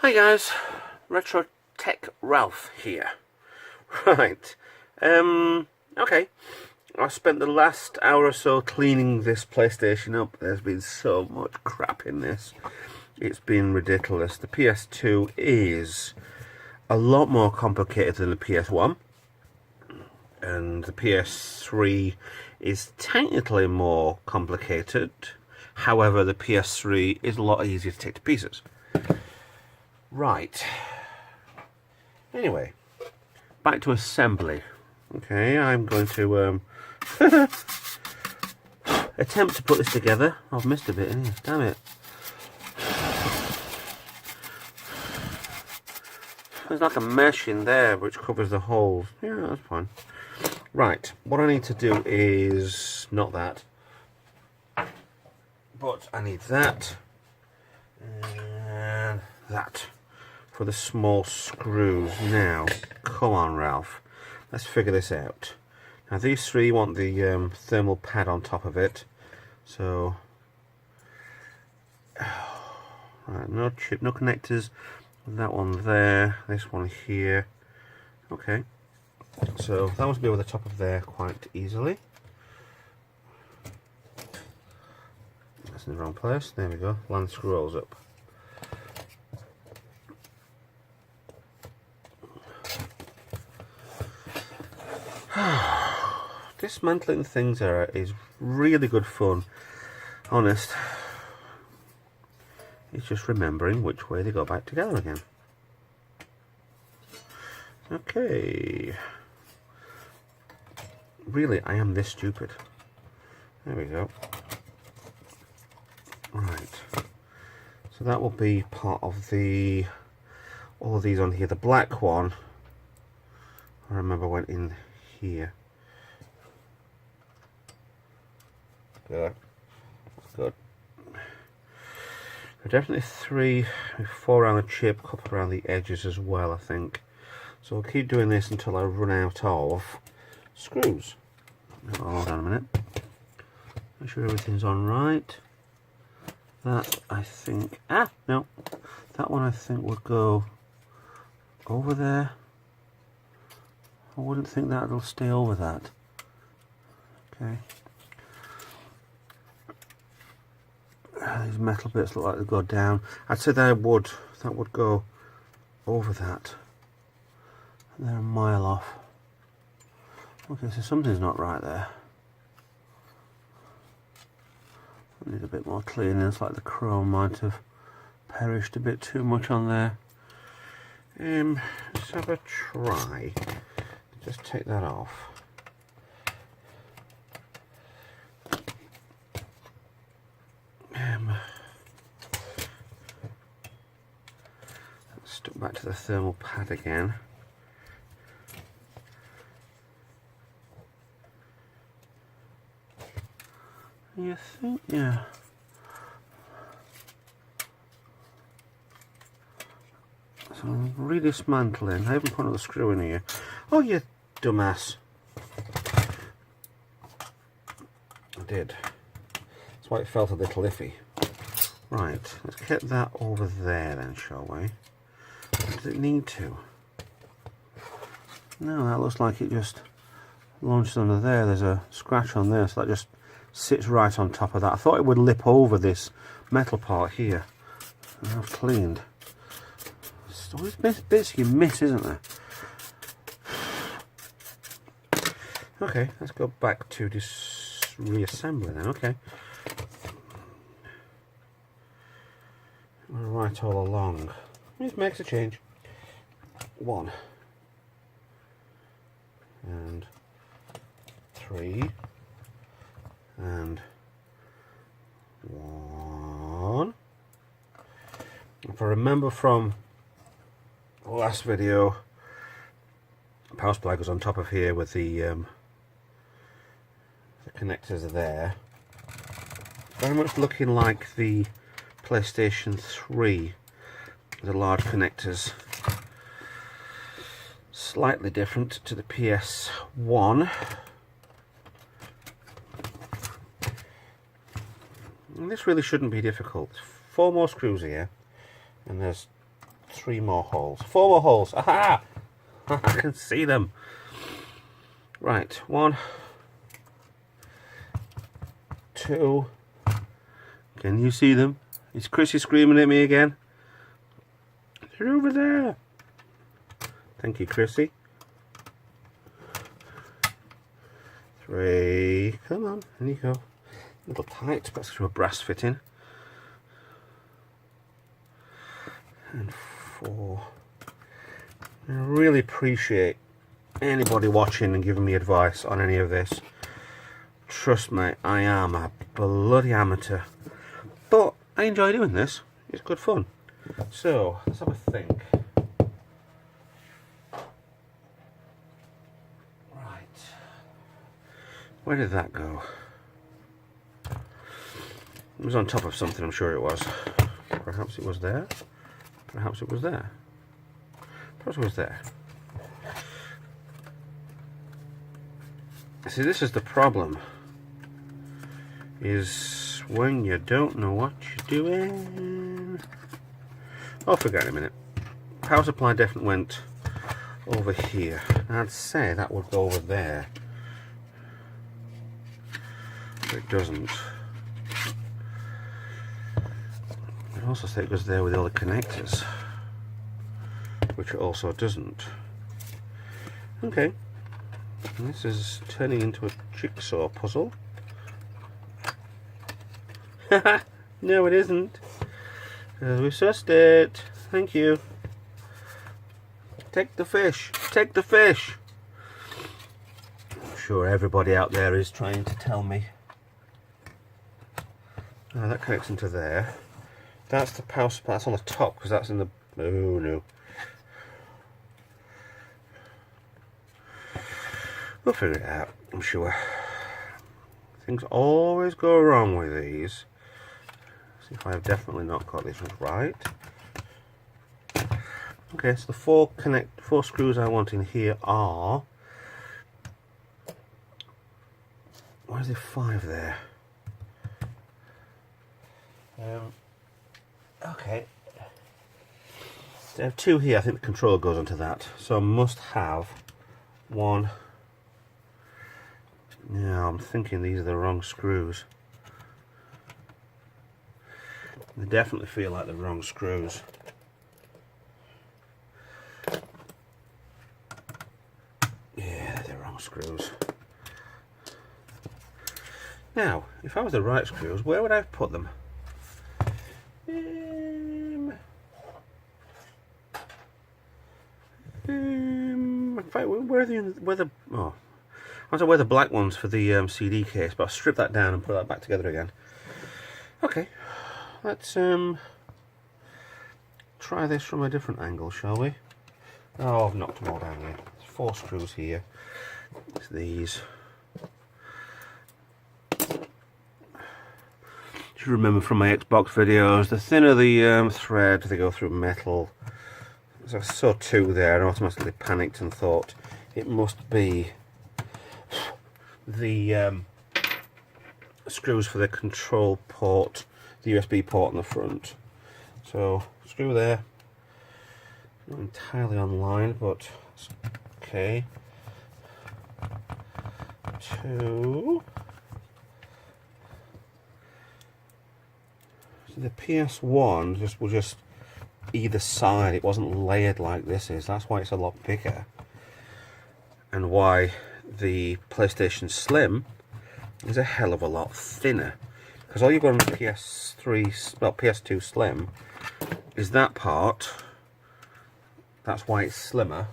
Hi guys, Retro Tech Ralph here. Right, okay. I spent the last hour or so cleaning this PlayStation up. There's been so much crap in this. It's been ridiculous. The PS2 is a lot more complicated than the PS1. And the PS3 is technically more complicated. However, the PS3 is a lot easier to take to pieces. Right. Anyway, back to assembly. Okay, I'm going to attempt to put this together. I've missed a bit, haven't I? Damn it. There's like a mesh in there which covers the holes. Yeah, that's fine. Right, what I need to do is not that, but I need that and that for the small screws. Now, come on, Ralph, let's figure this out. Now, these three want the thermal pad on top of it, so right, no chip, no connectors. That one there, this one here. Okay. So that must be over the top of there quite easily. That's in the wrong place. There we go. Land screw rolls up. Dismantling things is really good fun. Honest. It's just remembering which way they go back together again. Okay. Really, I am this stupid. There we go. Right. So that will be part of the... all of these on here. The black one, I remember, went in here. Good. Good. Definitely 3, 4 around the chip, a couple around the edges as well, I think. So I'll keep doing this until I run out of screws. Oh, hold on a minute. Make sure everything's on right. That, I think... no. That one I think would go over there. I wouldn't think that'll stay over that. Okay. These metal bits look like they go down. I'd say that would go over that. They're a mile off. Okay, so something's not right there. I need a bit more cleaning. It's like the chrome might have perished a bit too much on there. Let's have a try. Just take that off. Stuck back to the thermal pad again. You think, yeah. So I'm redismantling. I haven't put another screw in here. Oh, you dumbass. I did. That's why it felt a little iffy. Right, let's get that over there then, shall we? Does it need to? No, that looks like it just launched under there. There's a scratch on there, so that just sits right on top of that. I thought it would lip over this metal part here. And I've cleaned. There's always bits you miss, isn't there? Okay, let's go back to this reassembly then. Okay. We're right all along. It makes a change. 1 and 3 and 1. If I remember from the last video, the power supply goes on top of here with the connectors there. Very much looking like the PlayStation 3. The large connectors. Slightly different to the PS1. And this really shouldn't be difficult. 4 more screws here, and there's 3 more holes. 4 more holes. Aha! I can see them. Right, 1, 2. Can you see them? Is Chrissy screaming at me again? They're over there. Thank you, Chrissy. 3. Come on, there you go. A little tight, but through a brass fitting. And 4. I really appreciate anybody watching and giving me advice on any of this. Trust me, I am a bloody amateur. But I enjoy doing this. It's good fun. So, let's have a think. Right. Where did that go? It was on top of something, I'm sure it was. Perhaps it was there. Perhaps it was there. Perhaps it was there. See, this is the problem. Is when you don't know what you're doing. Oh, forget it a minute. Power supply definitely went over here. I'd say that would go over there. But it doesn't. I'd also say it goes there with all the connectors, which it also doesn't. Okay. This is turning into a jigsaw puzzle. No, it isn't. We sussed it. Thank you. Take the fish. Take the fish. I'm sure everybody out there is trying to tell me. Oh, that connects into there. That's the power supply. That's on the top because that's in the. Oh no. We'll figure it out, I'm sure. Things always go wrong with these. See if I've definitely not got these ones right. Okay, so the 4 screws I want in here are. Why is there 5 there? Okay. So I have 2 here. I think the controller goes onto that. So I must have 1. Yeah, I'm thinking these are the wrong screws. They definitely feel like the wrong screws. Yeah, they're the wrong screws. Now, if I was the right screws, where would I have put them? In fact, where the oh. I want to wear the black ones for the CD case, but I'll strip that down and put that back together again. Okay, let's try this from a different angle, shall we? Oh, I've knocked them all down here. There's 4 screws here. It's these. Do you remember from my Xbox videos, the thinner the thread, they go through metal. So I saw 2 there and automatically panicked and thought it must be the screws for the control port, the USB port on the front. So screw there, not entirely online, but it's okay. 2. So the PS1 was just either side. It wasn't layered like this is. That's why it's a lot bigger, and why the PlayStation Slim is a hell of a lot thinner, because all you've got on the PS2 Slim is that part. That's why it's slimmer.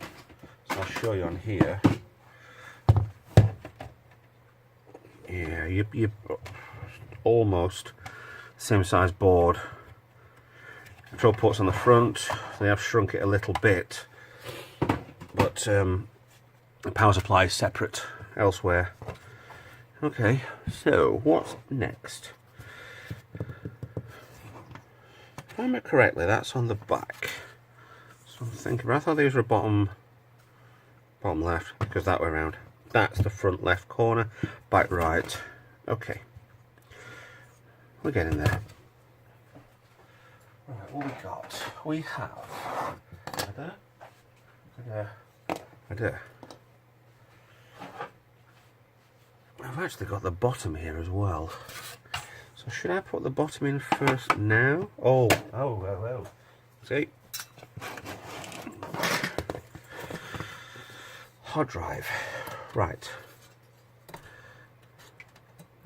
So I'll show you on here. Yeah, you almost same size board. Control ports on the front. They have shrunk it a little bit, but the power supply is separate elsewhere. Okay, so what's next? If I remember correctly, that's on the back. So I'm thinking, I thought these were bottom left, because that way around. That's the front left corner, back right. Okay, we're getting there. Right, what we got? We have I've actually got the bottom here as well. So should I put the bottom in first now? Oh. See? Hard drive. Right.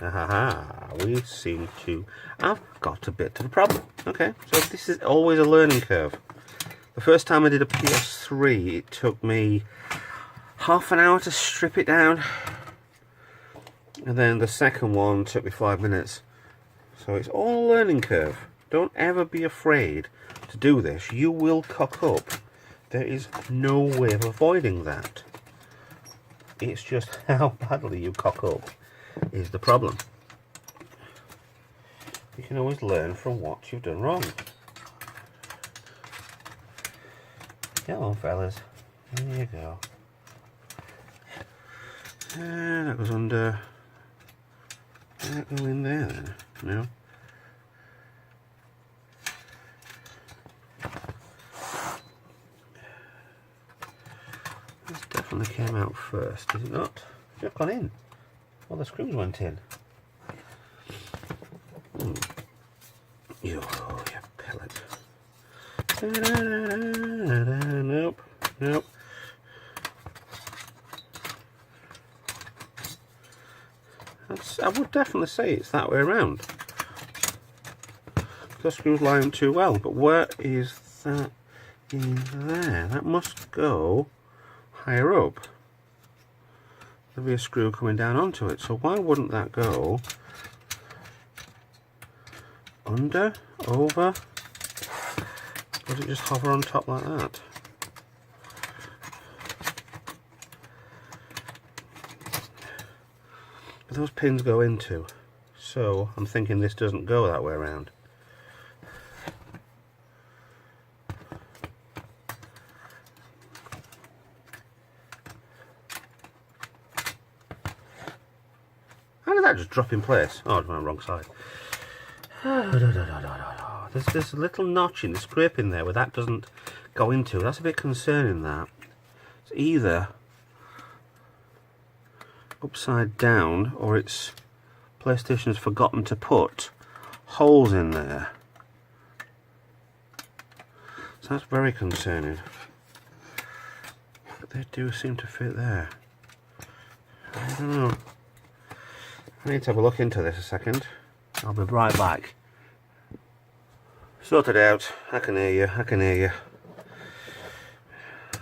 Aha, we seem to have got a bit of a problem. Okay, so this is always a learning curve. The first time I did a PS3, it took me half an hour to strip it down. And then the second one took me 5 minutes. So it's all a learning curve. Don't ever be afraid to do this. You will cock up. There is no way of avoiding that. It's just how badly you cock up is the problem. You can always learn from what you've done wrong. Come on, fellas. There you go. And that goes under. That go in there then. No. This definitely came out first, did it not? It's not gone in. Well, the screws went in. You pellet. Nope. I would definitely say it's that way around. The screws line too well, but where is that in there? That must go higher up. There'll be a screw coming down onto it, so why wouldn't that go under, over? Would it just hover on top like that? But those pins go into, so I'm thinking this doesn't go that way around. How did that just drop in place? Oh, it's on the wrong side. There's a little notch in the scrape in there where that doesn't go into. That's a bit concerning, that. It's either upside down or it's PlayStation has forgotten to put holes in there. So that's very concerning. But they do seem to fit there. I don't know. I need to have a look into this a second. I'll be right back. Sorted out. I can hear you.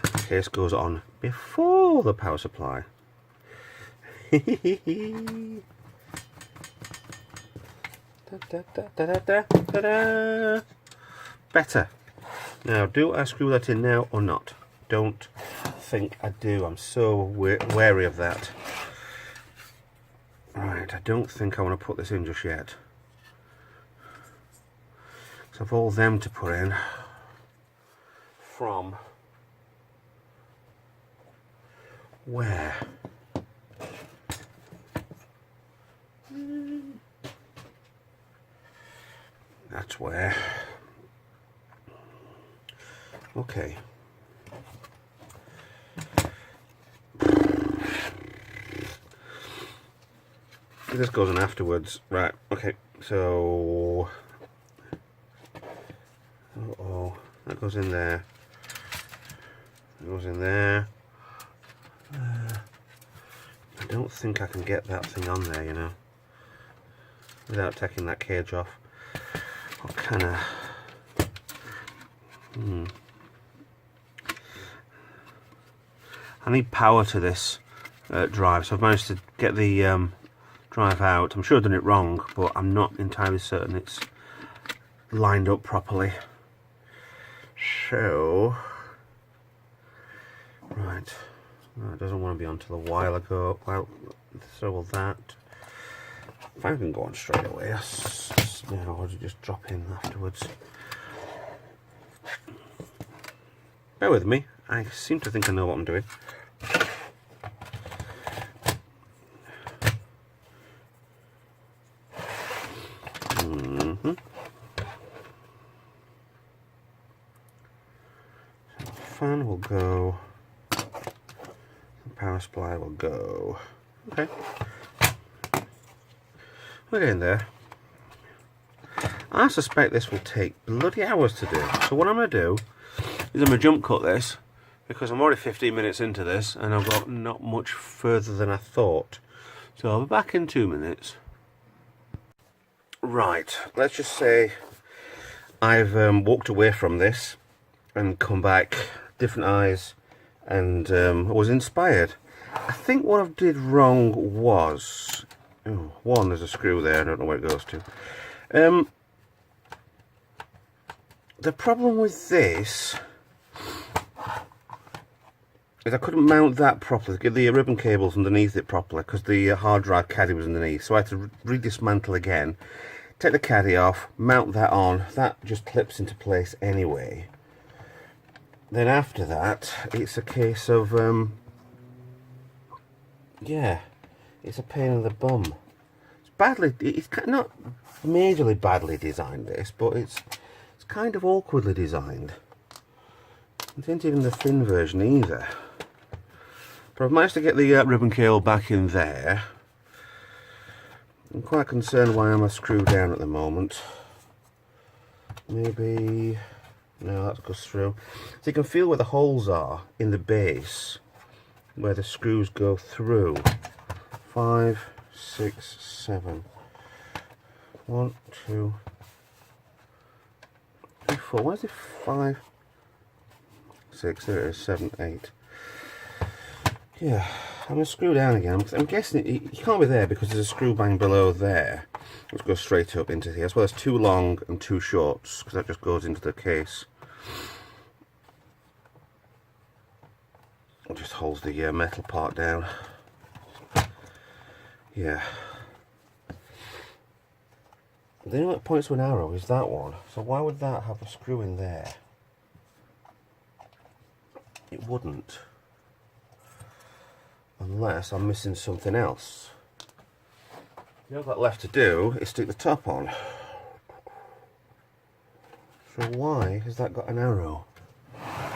The case goes on before the power supply. Better. Now, do I screw that in now or not? Don't think I do. I'm so wary of that. Right, I don't think I want to put this in just yet. So I've all them to put in from where? That's where. Okay. This goes in afterwards. Right, okay, so that goes in there. It goes in there. I don't think I can get that thing on there, you know, without taking that cage off. What kind of I need power to this drive, so I've managed to get the drive out. I'm sure I've done it wrong, but I'm not entirely certain it's lined up properly. So, right, no, it doesn't want to be on till a while ago. Well, so will that. If I can go on straight away, now I'll just drop in afterwards. Bear with me, I seem to think I know what I'm doing. fan will go. The power supply will go. Okay. We're getting there. I suspect this will take bloody hours to do. So what I'm going to do is I'm going to jump cut this, because I'm already 15 minutes into this and I've got not much further than I thought. So I'll be back in 2 minutes. Right, let's just say I've walked away from this and come back, different eyes, and was inspired. I think what I did wrong was, one, there's a screw there, I don't know where it goes to. The problem with this is I couldn't mount that properly, get the ribbon cables underneath it properly, because the hard drive caddy was underneath. So I had to redismantle again, take the caddy off, mount that on. That just clips into place anyway. Then after that, it's a case of, yeah, it's a pain in the bum. It's not majorly badly designed, this, but it's kind of awkwardly designed. It ain't even the thin version either. But I've managed to get the ribbon cable back in there. I'm quite concerned why I'm a screw down at the moment. Maybe... no, that goes through. So you can feel where the holes are in the base, where the screws go through. 5, 6, 7. 1, 2, 3, 4. Why is it 5, 6? There it is. 7, 8. Yeah, I'm going to screw down again. I'm guessing it can't be there because there's a screw bang below there, which goes straight up into here. As well as 2 long and 2 shorts, because that just goes into the case. It just holds the metal part down. Yeah. The only one that points to an arrow is that one. So why would that have a screw in there? It wouldn't. Unless I'm missing something else. All I've got left to do is stick the top on. So why has that got an arrow?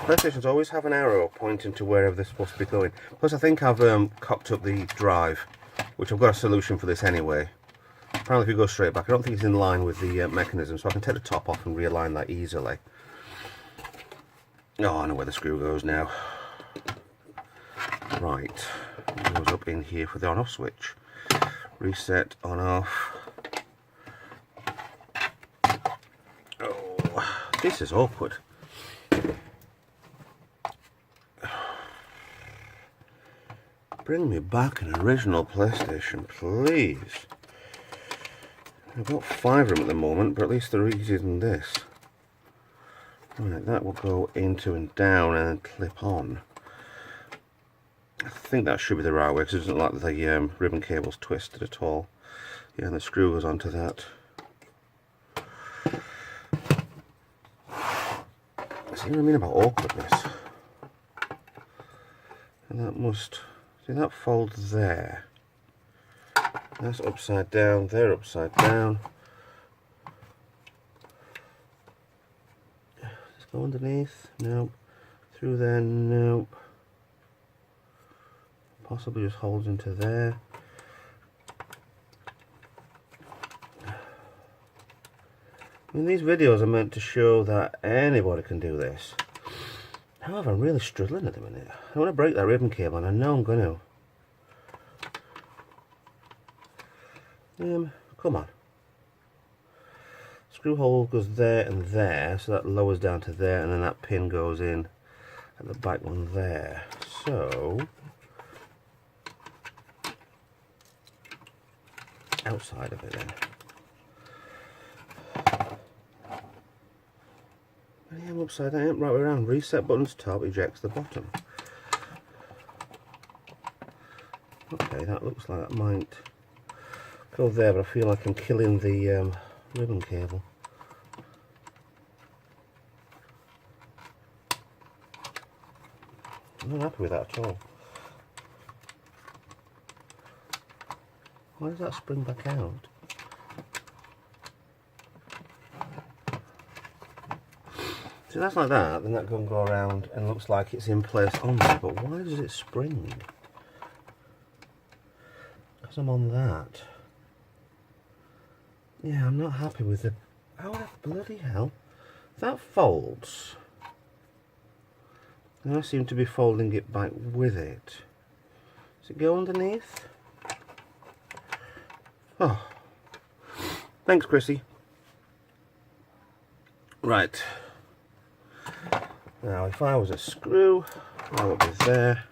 PlayStations always have an arrow pointing to wherever they're supposed to be going. Plus I think I've cocked up the drive, which I've got a solution for this anyway. Apparently if you go straight back, I don't think it's in line with the mechanism, so I can take the top off and realign that easily. Oh, I know where the screw goes now. Right, it goes up in here for the on-off switch. Reset, on-off. Oh, this is awkward. Bring me back an original PlayStation, please. I've got 5 of them at the moment, but at least they're easier than this. Right, that will go into and down and clip on. I think that should be the right way, because it doesn't look like the ribbon cable's twisted at all. Yeah, and the screw goes onto that. See what I mean about awkwardness? And that must... see, that folds there. That's upside down, they're upside down. Let's go underneath, nope. Through there, nope. Possibly just holds into there. I mean, these videos are meant to show that anybody can do this. However, I'm really struggling at the minute. I want to break that ribbon cable, and I know I'm going to. Come on. Screw hole goes there and there, so that lowers down to there, and then that pin goes in at the back one there. So, outside of it then. I am upside down, right way around. Reset buttons top, ejects the bottom. Okay, that looks like that might go there, but I feel like I'm killing the ribbon cable. I'm not happy with that at all. Why does that spring back out? So that's like that, then that can go around and looks like it's in place on there, but why does it spring? Because I'm on that. Yeah, I'm not happy with the... How the bloody hell? That folds. And I seem to be folding it back with it. Does it go underneath? Oh. Thanks, Chrissy. Right. Now, if I was a screw, that would be there.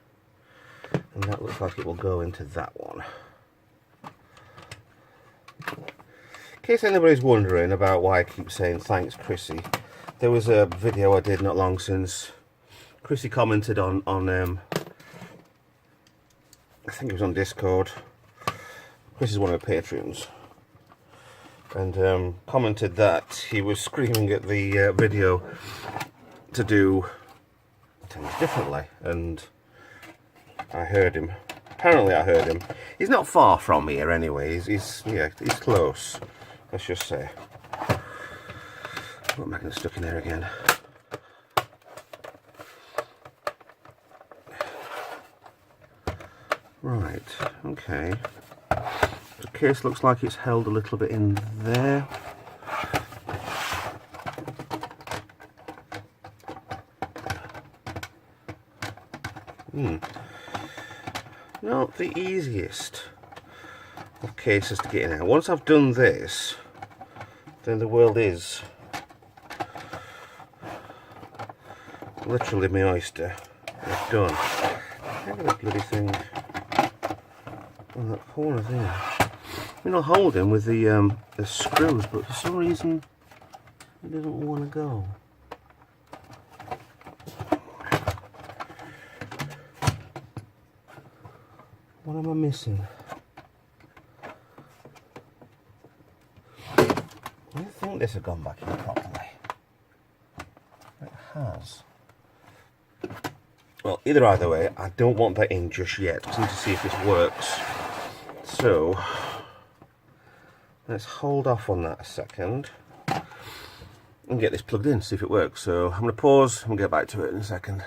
And that looks like it will go into that one. In case anybody's wondering about why I keep saying thanks, Chrissy, there was a video I did not long since. Chrissy commented on I think it was on Discord. Chris is one of the patrons, and commented that he was screaming at the video to do things differently, and I heard him. Apparently I heard him. He's not far from here anyway. He's close, let's just say. What am I getting stuck in there again? Right, okay. The case looks like it's held a little bit in there. Not the easiest of cases to get in out. Once I've done this, then the world is literally my oyster. It's done. Look at that bloody thing on that corner there. I mean, I'll hold him with the screws, but for some reason it doesn't want to go. What am I missing? I think this has gone back in properly. It has. Well, either way, I don't want that in just yet. I need to see if this works. So, let's hold off on that a second and get this plugged in, see if it works. So, I'm going to pause and get back to it in a second.